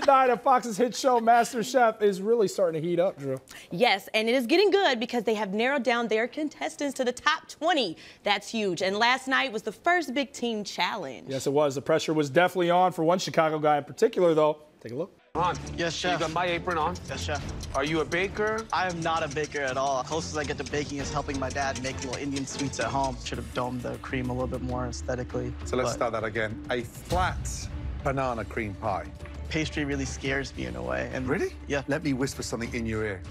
night of Fox's hit show MasterChef is really starting to heat up, Drew. Yes, and it is getting good because they have narrowed down their contestants to the top 20. That's huge. And last night was the first big team challenge. Yes, it was. The pressure was definitely on for one Chicago guy in particular, though. Take a look. On. Yes, chef. You got my apron on? Yes, chef. Are you a baker? I am not a baker at all. Closest I get to baking is helping my dad make little Indian sweets at home. Should have domed the cream a little bit more aesthetically. So let's start that again. A flat banana cream pie. Pastry really scares me in a way. And Really? Yeah. Let me whisper something in your ear.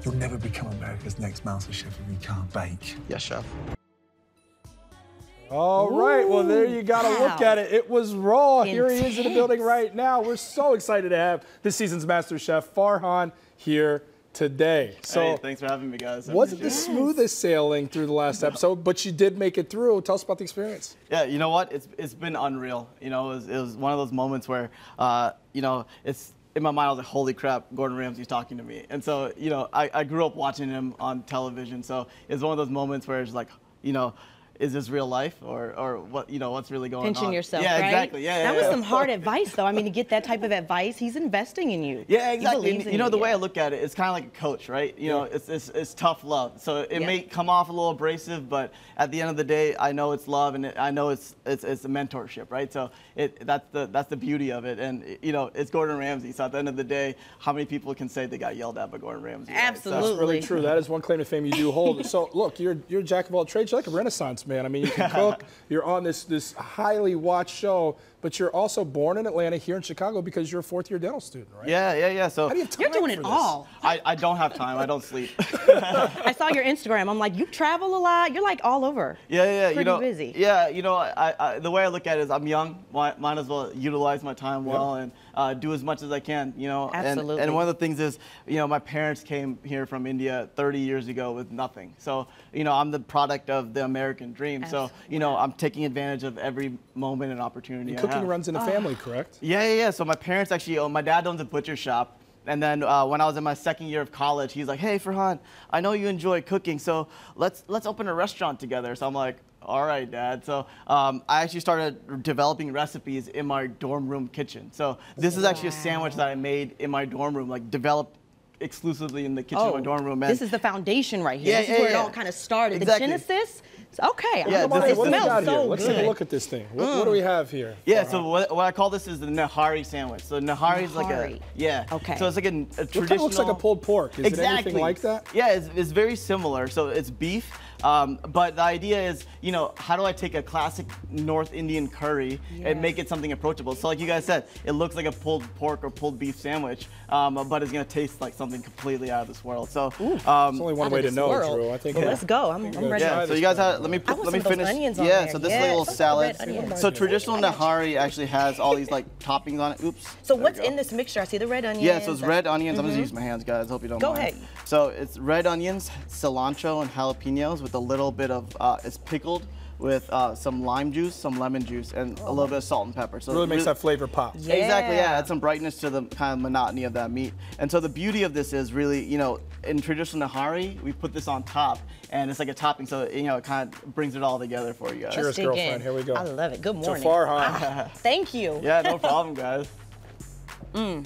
You'll never become America's next Masterchef if you can't bake. Yes, chef. All right, well, there you got to look at it. It was raw. Here he is in the building right now. We're so excited to have this season's MasterChef, Farhan, here today. So, hey, thanks for having me, guys. Wasn't the smoothest sailing through the last episode, but you did make it through. Tell us about the experience. Yeah, you know what? It's been unreal. You know, it was one of those moments where, you know, it's in my mind, I was like, holy crap, Gordon Ramsay's talking to me. And so, you know, I grew up watching him on television. So it's one of those moments where it's like, you know, is this real life or what, you know, what's really going on? Pinching yourself, yeah, right? Exactly. Yeah, that was some hard advice, though. I mean, to get that type of advice, he's investing in you. Yeah, exactly. You know, the way I look at it, it's kind of like a coach, right? You know, it's tough love. So it may come off a little abrasive, but at the end of the day, I know it's love, and I know it's a mentorship, right? So that's the beauty of it. And you know, it's Gordon Ramsay. So at the end of the day, how many people can say they got yelled at by Gordon Ramsay? Right? Absolutely. So, that's really true. That is one claim to fame you do hold. So look, you're a jack of all trades. You're like a Renaissance man. I mean, you can cook. You're on this highly watched show, but you're also born in Atlanta, here in Chicago, because you're a fourth-year dental student, right? Yeah. So how do you have time You're doing for it this? all. I don't have time. I don't sleep. I saw your Instagram. I'm like, you travel a lot. You're like all over. Yeah. Pretty you know, busy. Yeah, you know, the way I look at it is I'm young. Might as well utilize my time well and do as much as I can. You know, Absolutely. And one of the things is, you know, my parents came here from India 30 years ago with nothing. So, you know, I'm the product of the American dream. So, you know, I'm taking advantage of every moment and opportunity. Cooking runs in the family, correct? Yeah. So my parents actually my dad owns a butcher shop. And then when I was in my second year of college, he's like, hey, Farhan, I know you enjoy cooking, so let's open a restaurant together. So I'm like, all right, Dad. So I actually started developing recipes in my dorm room kitchen. So this is actually a sandwich that I made in my dorm room, like developed exclusively in the kitchen of my dorm room. This is the foundation right here. Yeah, this is where it all kind of started. Exactly. The genesis. Okay. Yeah, What do we smells got so here? good. Let's take a look at this thing. What do we have here? Yeah, so what I call this is the Nahari sandwich. So Nahari is like a, Okay. So it's like a traditional. It kind of looks like a pulled pork. Is it anything like that? Yeah, it's very similar. So it's beef, but the idea is, you know, how do I take a classic North Indian curry and make it something approachable? So like you guys said, it looks like a pulled pork or pulled beef sandwich, but it's gonna taste like something completely out of this world. So there's only one way to know, Drew. I think. Well, let's go. I'm ready. Yeah. So you guys have, let me finish. Onions on yeah. there. So this little salad. So traditional Onions. Nahari actually has all these like toppings on it. Oops. So what's in this mixture? I see the red onions. Yeah, so it's red onions. I'm just use my hands, guys. Hope you don't mind. Go ahead. So it's red onions, cilantro, and jalapenos with a little bit of, it's pickled with some lime juice, some lemon juice, and a little bit of salt and pepper. So it really makes that flavor pop. Yeah. Exactly, yeah. Add some brightness to the kind of monotony of that meat. And so the beauty of this is really, you know, in traditional Nahari, we put this on top, and it's like a topping, so you know, it kind of brings it all together for you guys. Cheers, girlfriend. Here we go. I love it. Good morning. So Farhan. Thank you. Yeah, no problem, guys. Wow,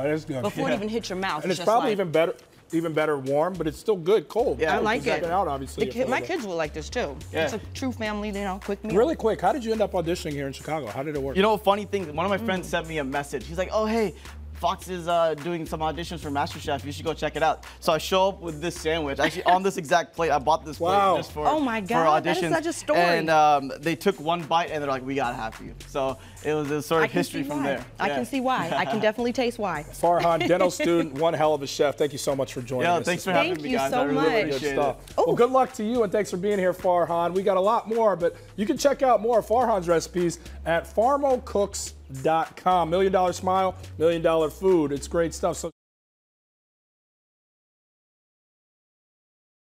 that's good. Before it even hits your mouth. And it's just probably like, even better warm, but it's still good cold. Yeah, I like it. Out, obviously, my kids will like this too. Yeah. It's a true family, you know, quick meal. Really quick, how did you end up auditioning here in Chicago? How did it work? You know, funny thing, one of my friends sent me a message. He's like, oh, hey, Fox is doing some auditions for MasterChef. You should go check it out. So I show up with this sandwich. Actually, on this exact plate, I bought this plate just for Oh my God, for auditions. that is such a story. And they took one bite and they're like, we gotta have you. So it was a sort of history from there. I can see why. I can definitely taste why. Farhan, dental student, one hell of a chef. Thank you so much for joining us. Yeah, thanks for having me, guys. Thank you so I really much. appreciate Good it. stuff. Well, good luck to you, and thanks for being here, Farhan. We got a lot more, but you can check out more of Farhan's recipes at farmocooks.com. $1 Million Smile, $1 Million Food. It's great stuff. So